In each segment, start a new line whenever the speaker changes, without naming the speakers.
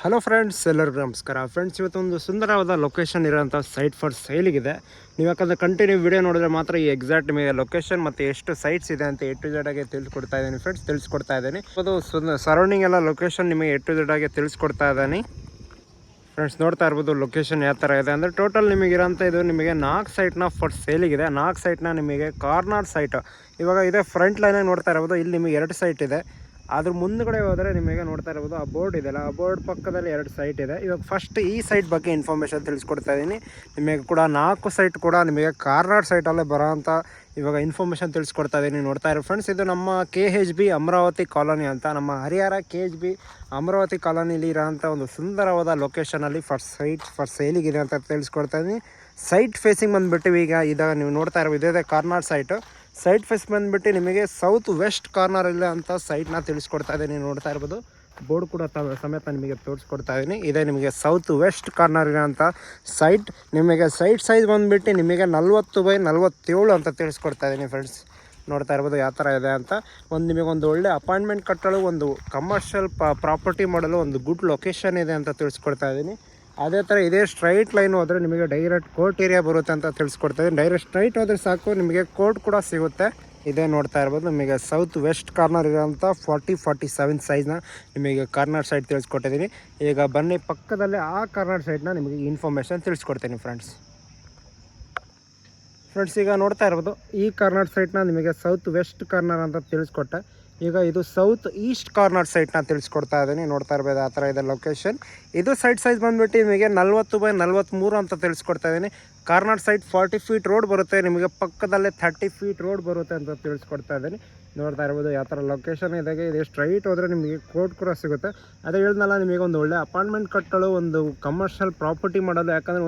Hello friends, ಎಲ್ಲರಿಗೂ ನಮಸ್ಕಾರ. Friends, ಇವತ್ತೊಂದು ಸುಂದರವಾದ ಲೊಕೇಶನ್ ಇರೋಂಥ ಸೈಟ್ ಫಾರ್ ಸೇಲಿಗಿದೆ. ನೀವು ಯಾಕಂದರೆ ಕಂಟಿನ್ಯೂ ವಿಡಿಯೋ ನೋಡಿದ್ರೆ ಮಾತ್ರ ಈ ಎಕ್ಸಾಕ್ಟ್ ನಿಮಗೆ ಲೊಕೇಶನ್ ಮತ್ತು ಎಷ್ಟು ಸೈಟ್ಸ್ ಇದೆ ಅಂತ ಜೆಡ್ ತಿಳಿಸ್ಕೊಡ್ತಾ ಇದ್ದೀನಿ ಫ್ರೆಂಡ್ಸ್, ತಿಳಿಸ್ಕೊಡ್ತಾ ಇದ್ದೀನಿ. ಅದು ಸರೌಂಡಿಂಗ್ ಎಲ್ಲ ಲೊಕೇಶನ್ ನಿಮಗೆ ಜೆಡ್ ತಿಳಿಸ್ಕೊಡ್ತಾ ಇದ್ದೀನಿ ಫ್ರೆಂಡ್ಸ್. ನೋಡ್ತಾ ಇರ್ಬೋದು ಲೊಕೇಶನ್ ಯಾವ ಥರ ಇದೆ ಅಂದರೆ ಟೋಟಲ್ ನಿಮಗಿರೋಂಥ ಇದು ನಿಮಗೆ 4 ಸೈಟ್ನ ಫಾರ್ ಸೇಲಿಗಿದೆ. 4 ಸೈಟ್ನ ನಿಮಗೆ ಕಾರ್ನರ್ ಸೈಟ್ ಇವಾಗ ಇದೆ. ಫ್ರಂಟ್ ಲೈನಾಗಿ ನೋಡ್ತಾ ಇರ್ಬೋದು, ಇಲ್ಲಿ ನಿಮಗೆ 2 ಸೈಟ್ ಇದೆ. ಅದ್ರ ಮುಂದ್ಗಡೆ ಹೋದರೆ ನಿಮಗೆ ನೋಡ್ತಾ ಇರ್ಬೋದು ಆ ಬೋರ್ಡ್ ಇದೆಯಲ್ಲ, ಆ ಬೋರ್ಡ್ ಪಕ್ಕದಲ್ಲಿ 2 ಸೈಟ್ ಇದೆ. ಇವಾಗ ಫಸ್ಟ್ ಈ ಸೈಟ್ ಬಗ್ಗೆ ಇನ್ಫಾರ್ಮೇಷನ್ ತಿಳಿಸ್ಕೊಡ್ತಾ ಇದ್ದೀನಿ. ನಿಮಗೆ ಕೂಡ 4 ಸೈಟ್ ಕೂಡ ನಿಮಗೆ ಕಾರ್ನರ್ ಸೈಟಲ್ಲೇ ಬರೋ ಅಂಥ ಇವಾಗ ಇನ್ಫಾರ್ಮೇಷನ್ ತಿಳಿಸ್ಕೊಡ್ತಾ ಇದ್ದೀನಿ. ನೋಡ್ತಾ ಇರೋ ಫ್ರೆಂಡ್ಸ್, ಇದು ನಮ್ಮ KHB ಅಮರಾವತಿ ಕಾಲೋನಿ ಅಂತ, ನಮ್ಮ ಹರಿಹರ KHB ಅಮರಾವತಿ ಕಾಲೋನಿಲಿ ಇರೋಂಥ ಒಂದು ಸುಂದರವಾದ ಲೊಕೇಶನಲ್ಲಿ ಫಾರ್ ಸೇಲಿಗಿದೆ ಅಂತ ತಿಳಿಸ್ಕೊಡ್ತಾ ಇದ್ದೀನಿ. ಸೈಟ್ ಫೇಸಿಂಗ್ ಬಂದುಬಿಟ್ಟು ಈಗ ಇದಾಗ ನೀವು ನೋಡ್ತಾ ಇರೋ ಇದೇ ಕಾರ್ನರ್ ಸೈಟು. ಸೈಟ್ ಫೇಸ್ ಬಂದುಬಿಟ್ಟು ನಿಮಗೆ ಸೌತ್ ವೆಸ್ಟ್ ಕಾರ್ನರ್ ಇಲ್ಲ ಅಂತ ಸೈಟ್ನ ತಿಳಿಸ್ಕೊಡ್ತಾ ಇದ್ದೀನಿ. ನೋಡ್ತಾ ಇರ್ಬೋದು ಬೋರ್ಡ್ ಕೂಡ ಸಮೇತ ನಿಮಗೆ ತೋರಿಸ್ಕೊಡ್ತಾ ಇದ್ದೀನಿ. ಇದೇ ನಿಮಗೆ ಸೌತ್ ವೆಸ್ಟ್ ಕಾರ್ನರ್ ಇರೋಂಥ ಸೈಟ್. ನಿಮಗೆ ಸೈಟ್ ಸೈಜ್ ಬಂದುಬಿಟ್ಟು ನಿಮಗೆ 40x47 ಅಂತ ತಿಳಿಸ್ಕೊಡ್ತಾ ಇದ್ದೀನಿ ಫ್ರೆಂಡ್ಸ್. ನೋಡ್ತಾ ಇರ್ಬೋದು ಯಾವ ಥರ ಇದೆ ಅಂತ. ನಿಮಗೊಂದು ಒಳ್ಳೆ ಅಪಾಯಿಂಟ್ಮೆಂಟ್ ಕಟ್ಟಲು, ಒಂದು ಕಮರ್ಷಿಯಲ್ ಪ್ರಾಪರ್ಟಿ ಮಾಡಲು ಒಂದು ಗುಡ್ ಲೊಕೇಶನ್ ಇದೆ ಅಂತ ತಿಳಿಸ್ಕೊಡ್ತಾ ಇದ್ದೀನಿ. ಅದೇ ಥರ ಇದೇ ಸ್ಟ್ರೈಟ್ ಲೈನ್ ಹೋದರೆ ನಿಮಗೆ ಡೈರೆಕ್ಟ್ ಕೋರ್ಟ್ ಏರಿಯಾ ಬರುತ್ತೆ ಅಂತ ತಿಳಿಸ್ಕೊಡ್ತಾಯಿದ್ದೀನಿ. ಡೈರೆಕ್ಟ್ ಸ್ಟ್ರೈಟ್ ಹೋದರೆ ಸಾಕು, ನಿಮಗೆ ಕೋರ್ಟ್ ಕೂಡ ಸಿಗುತ್ತೆ. ಇದೇ ನೋಡ್ತಾ ಇರ್ಬೋದು ನಿಮಗೆ ಸೌತ್ ವೆಸ್ಟ್ ಕಾರ್ನರ್ ಇರೋಂಥ 40-47 ಸೈಜ್ನ ನಿಮಗೆ ಕಾರ್ನರ್ ಸೈಡ್ ತಿಳಿಸ್ಕೊಟ್ಟಿದ್ದೀನಿ. ಈಗ ಬನ್ನಿ ಪಕ್ಕದಲ್ಲೇ ಆ ಕಾರ್ನರ್ ಸೈಡ್ನ ನಿಮಗೆ ಇನ್ಫಾರ್ಮೇಷನ್ ತಿಳಿಸ್ಕೊಡ್ತೀನಿ ಫ್ರೆಂಡ್ಸ್. ಈಗ ನೋಡ್ತಾ ಇರ್ಬೋದು ಈ ಕಾರ್ನರ್ ಸೈಟ್ನ ನಿಮಗೆ ಸೌತ್ ವೆಸ್ಟ್ ಕಾರ್ನರ್ ಅಂತ ತಿಳಿಸ್ಕೊಟ್ಟೆ. ಈಗ ಇದು ಸೌತ್ ಈಸ್ಟ್ ಕಾರ್ನರ್ ಸೈಟ್ನ ತಿಳಿಸ್ಕೊಡ್ತಾ ಇದ್ದೀನಿ. ನೋಡ್ತಾ ಇರ್ಬೋದು ಆ ಥರ ಇದೆ ಲೊಕೇಶನ್. ಇದು ಸೈಟ್ ಸೈಜ್ ಬಂದುಬಿಟ್ಟು ನಿಮಗೆ 40x43 ಅಂತ ತಿಳಿಸ್ಕೊಡ್ತಾ ಇದ್ದೀನಿ. ಕಾರ್ನರ್ ಸೈಟ್ 40 ಫೀಟ್ ರೋಡ್ ಬರುತ್ತೆ, ನಿಮಗೆ ಪಕ್ಕದಲ್ಲೇ 30 ಫೀಟ್ ರೋಡ್ ಬರುತ್ತೆ ಅಂತ ತಿಳಿಸ್ಕೊಡ್ತಾ ಇದ್ದೀನಿ. ನೋಡ್ತಾ ಇರ್ಬೋದು ಯಾವ ಥರ ಲೊಕೇಶನ್ ಇದಾಗೆ. ಇದೆ ಸ್ಟ್ರೈಟ್ ಹೋದರೆ ನಿಮಗೆ ಕೋರ್ಟ್ ಕೂಡ ಸಿಗುತ್ತೆ. ಅದೇ ಹೇಳಿದ್ನಲ್ಲ, ನಿಮಗೆ ಒಂದು ಒಳ್ಳೆ ಅಪಾರ್ಟ್ಮೆಂಟ್ ಕಟ್ಟಲು, ಒಂದು ಕಮರ್ಷಿಯಲ್ ಪ್ರಾಪರ್ಟಿ ಮಾಡಲು, ಯಾಕಂದರೆ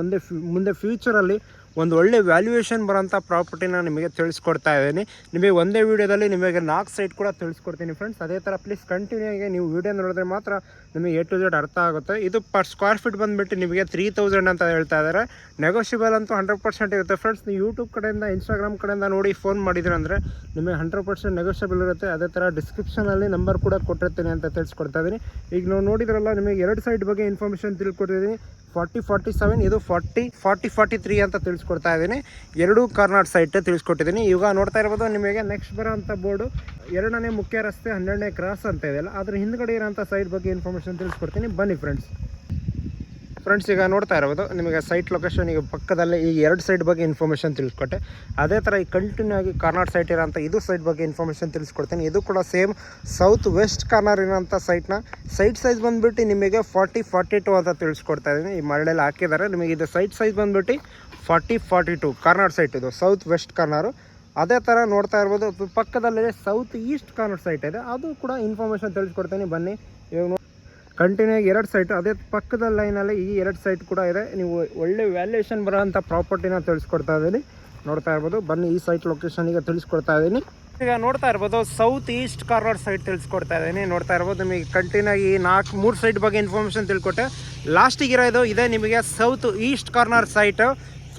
ಮುಂದೆ ಫ್ಯೂಚರಲ್ಲಿ ಒಂದು ಒಳ್ಳೆ ವ್ಯಾಲ್ಯೂಯೇಷನ್ ಬರೋಂಥ ಪ್ರಾಪರ್ಟಿನ ನಿಮಗೆ ತಿಳಿಸ್ಕೊಡ್ತಾ ಇದ್ದೀನಿ. ನಿಮಗೆ ಒಂದೇ ವೀಡಿಯೋದಲ್ಲಿ ನಿಮಗೆ 4 ಸೈಟ್ ಕೂಡ ತಿಳಿಸ್ಕೊಡ್ತೀನಿ ಫ್ರೆಂಡ್ಸ್. ಅದೇ ಥರ ಪ್ಲೀಸ್ ಕಂಟಿನ್ಯೂ ಆಗಿ ನೀವು ವೀಡಿಯೋ ನೋಡಿದ್ರೆ ಮಾತ್ರ ನಿಮಗೆ A to Z ಅರ್ಥ ಆಗುತ್ತೆ. ಇದು ಪರ್ ಸ್ಕ್ವೇರ್ ಫೀಟ್ ಬಂದುಬಿಟ್ಟು ನಿಮಗೆ 3000 ಅಂತ ಹೇಳ್ತಾ ಇದ್ದಾರೆ. ನೆಗೋಷಿಯಬಲ್ ಅಂತೂ 100% ಇರುತ್ತೆ ಫ್ರೆಂಡ್ಸ್. ನೀವು ಯೂಟ್ಯೂಬ್ ಕಡೆಯಿಂದ, ಇನ್ಸ್ಟಾಗ್ರಾಮ್ ಕಡೆಯಿಂದ ನೋಡಿ ಫೋನ್ ಮಾಡಿದ್ರೆ ಅಂದರೆ ನಿಮಗೆ 100% ನೆಗೋಷಿಯಬಲ್ ಇರುತ್ತೆ. ಅದೇ ಥರ ಡಿಸ್ಕ್ರಿಪ್ಷನಲ್ಲಿ ನಂಬರ್ ಕೂಡ ಕೊಟ್ಟಿರ್ತೀನಿ ಅಂತ ತಿಳಿಸ್ಕೊಡ್ತಾ ಇದ್ದೀನಿ. ಈಗ ನಾವು ನೋಡಿದ್ರಲ್ಲ, ನಿಮಗೆ 2 ಸೈಟ್ ಬಗ್ಗೆ ಇನ್ಫಾರ್ಮೇಷನ್ ತಿಳ್ಕೊಟ್ಟಿದ್ದೀನಿ. 40-47, ಇದು 40-43 ಅಂತ ತಿಳಿಸ್ಕೊಡ್ತಾ ಇದ್ದೀನಿ. 2 ಕಾರ್ನರ್ ಸೈಟ್ ತಿಳಿಸ್ಕೊಟ್ಟಿದ್ದೀನಿ. ಈಗ ನೋಡ್ತಾ ಇರ್ಬೋದು ನಿಮಗೆ ನೆಕ್ಸ್ಟ್ ಬರೋಂಥ ಬೋರ್ಡು 2ನೇ ಮುಖ್ಯ ರಸ್ತೆ 12ನೇ ಕ್ರಾಸ್ ಅಂತ ಇದೆಯಲ್ಲ, ಅದ್ರ ಹಿಂದ್ಗಡೆ ಇರೋಂಥ ಸೈಟ್ ಬಗ್ಗೆ ಇನ್ಫಾರ್ಮೇಷನ್ ತಿಳಿಸ್ಕೊಡ್ತೀನಿ. ಬನ್ನಿ ಫ್ರೆಂಡ್ಸ್. ಈಗ ನೋಡ್ತಾ ಇರ್ಬೋದು ನಿಮಗೆ ಸೈಟ್ ಲೊಕೇಶನ್ ಈಗ ಪಕ್ಕದಲ್ಲೇ ಈ 2 ಸೈಟ್ ಬಗ್ಗೆ ಇನ್ಫಾರ್ಮೇಷನ್ ತಿಳಿಸ್ಕೊಟ್ಟೆ. ಅದೇ ಥರ ಈ ಕಂಟಿನ್ಯೂ ಆಗಿ ಕಾರ್ನರ್ ಸೈಟ್ ಇರೋಂಥ ಇದು ಸೈಟ್ ಬಗ್ಗೆ ಇನ್ಫಾರ್ಮೇಷನ್ ತಿಳಿಸ್ಕೊಡ್ತೀನಿ. ಇದು ಕೂಡ ಸೇಮ್ ಸೌತ್ ವೆಸ್ಟ್ ಕಾರ್ನರ್ ಇರೋಂಥ ಸೈಟ್ನ ಸೈಟ್ ಸೈಜ್ ಬಂದುಬಿಟ್ಟು ನಿಮಗೆ 40-42 ಅಂತ ತಿಳಿಸ್ಕೊಡ್ತಾ ಇದ್ದೀನಿ. ಈ ಮರಳೆಲ್ಲ ಹಾಕಿದ್ದಾರೆ. ನಿಮಗೆ ಇದು ಸೈಟ್ ಸೈಜ್ ಬಂದುಬಿಟ್ಟು 40-42 ಕಾರ್ನರ್ ಸೈಟ್, ಇದು ಸೌತ್ ವೆಸ್ಟ್ ಕಾರ್ನರು. ಅದೇ ಥರ ನೋಡ್ತಾ ಇರ್ಬೋದು ಪಕ್ಕದಲ್ಲೇ ಸೌತ್ ಈಸ್ಟ್ ಕಾರ್ನರ್ ಸೈಟ್ ಇದೆ, ಅದು ಕೂಡ ಇನ್ಫಾರ್ಮೇಷನ್ ತಿಳಿಸ್ಕೊಡ್ತೀನಿ. ಬನ್ನಿ. ಇವಾಗ ಕಂಟಿನ್ಯೂ ಆಗಿ 2 ಸೈಟು, ಅದೇ ಪಕ್ಕದ ಲೈನಲ್ಲಿ ಈ 2 ಸೈಟ್ ಕೂಡ ಇದೆ. ನೀವು ಒಳ್ಳೆ ವ್ಯಾಲ್ಯೂಯೇಷನ್ ಬರೋಂಥ ಪ್ರಾಪರ್ಟಿನ ತಿಳಿಸ್ಕೊಡ್ತಾ ಇದ್ದೀನಿ. ನೋಡ್ತಾ ಇರ್ಬೋದು. ಬನ್ನಿ ಈ ಸೈಟ್ ಲೊಕೇಶನ್ ಈಗ ತಿಳಿಸ್ಕೊಡ್ತಾ ಇದ್ದೀನಿ. ಈಗ ನೋಡ್ತಾ ಇರ್ಬೋದು ಸೌತ್ ಈಸ್ಟ್ ಕಾರ್ನರ್ ಸೈಟ್ ತಿಳಿಸ್ಕೊಡ್ತಾ ಇದ್ದೀನಿ. ನೋಡ್ತಾ ಇರ್ಬೋದು ನಿಮಗೆ ಕಂಟಿನ್ಯೂ ಆಗಿ 3 ಸೈಟ್ ಬಗ್ಗೆ ಇನ್ಫಾರ್ಮೇಷನ್ ತಿಳ್ಕೊಟ್ಟೆ. ಲಾಸ್ಟಿಗೆ ಇರೋದು ಇದೆ ನಿಮಗೆ south East corner site.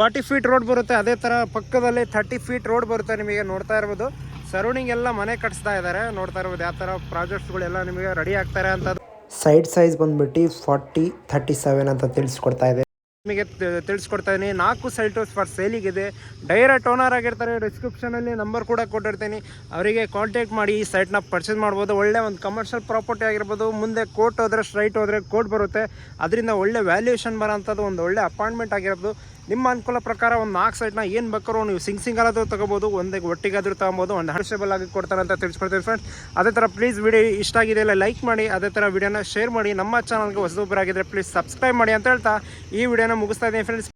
40 feet road ಬರುತ್ತೆ. ಅದೇ ಥರ ಪಕ್ಕದಲ್ಲಿ 30 ಫೀಟ್ ರೋಡ್ ಬರುತ್ತೆ. ನಿಮಗೆ ನೋಡ್ತಾ ಇರ್ಬೋದು ಸರೌಂಡಿಂಗ್ ಎಲ್ಲ ಮನೆ ಕಟ್ಸ್ತಾ ಇದ್ದಾರೆ. ನೋಡ್ತಾ ಇರ್ಬೋದು ಯಾವ ಥರ ಪ್ರಾಜೆಕ್ಟ್ಸ್ಗಳೆಲ್ಲ ನಿಮಗೆ ರೆಡಿ ಆಗ್ತಾರೆ ಅಂತ. ಸೈಟ್ ಸೈಜ್ ಬಂದುಬಿಟ್ಟು 40-37 ಅಂತ ತಿಳಿಸ್ಕೊಡ್ತಾ ಇದೆ. ನಿಮಗೆ ತಿಳಿಸ್ಕೊಡ್ತಾ ಇದ್ದೀನಿ. 4 ಸೈಟು ಫಾರ್ ಸೇಲಿಗಿದೆ. ಡೈರೆಕ್ಟ್ ಓನರ್ ಆಗಿರ್ತಾರೆ. ಡಿಸ್ಕ್ರಿಪ್ಷನಲ್ಲಿ ನಂಬರ್ ಕೂಡ ಕೊಟ್ಟಿರ್ತೀನಿ, ಅವರಿಗೆ ಕಾಂಟ್ಯಾಕ್ಟ್ ಮಾಡಿ ಈ ಸೈಟ್ನ ಪರ್ಚೇಸ್ ಮಾಡ್ಬೋದು. ಒಳ್ಳೆ ಒಂದು ಕಮರ್ಷಿಯಲ್ ಪ್ರಾಪರ್ಟಿ ಆಗಿರ್ಬೋದು. ಮುಂದೆ ಕೋರ್ಟ್ ಹೋದರೆ, ಸ್ಟ್ರೈಟ್ ಹೋದರೆ ಕೋರ್ಟ್ ಬರುತ್ತೆ. ಅದರಿಂದ ಒಳ್ಳೆ ವ್ಯಾಲ್ಯೂಯೇಷನ್ ಬರೋಂಥದ್ದು ಒಂದು ಒಳ್ಳೆ ಅಪಾಯಿಂಟ್ಮೆಂಟ್ ಆಗಿರ್ಬೋದು. ನಿಮ್ಮ ಅನುಕೂಲ ಪ್ರಕಾರ ಒಂದು 4 ಸೈಟ್ನ ಏನು ಬೇಕಾದ್ರೂ ನೀವು ಸಿಂಗಲಾದರೂ ತೊಗೋಬೋದು, ಒಟ್ಟಿಗಾದರೂ ತೊಗೊಬೋದು, ಒಂದು ಹರ್ಷಬಲ್ ಆಗಿ ಕೊಡ್ತಾರೆ ಅಂತ ತಿಳಿಸ್ಕೊಡ್ತೀವಿ ಫ್ರೆಂಡ್ಸ್. ಅದೇ ಥರ ಪ್ಲೀಸ್ ವಿಡಿಯೋ ಇಷ್ಟ ಆಗಿದೆ ಇಲ್ಲ ಲೈಕ್ ಮಾಡಿ, ಅದೇ ಥರ ವಿಡಿಯೋನ ಶೇರ್ ಮಾಡಿ. ನಮ್ಮ ಚಾನಲ್ಗೆ ಹೊಸದೊಬ್ಬರಾಗಿದ್ದರೆ ಪ್ಲೀಸ್ ಸಬ್ಸ್ಕ್ರೈಬ್ ಮಾಡಿ ಅಂತ ಹೇಳ್ತಾ ಈ ವಿಡಿಯೋನ ಮುಗಿಸ್ತಾ ಇದ್ದೀನಿ ಫ್ರೆಂಡ್ಸ್.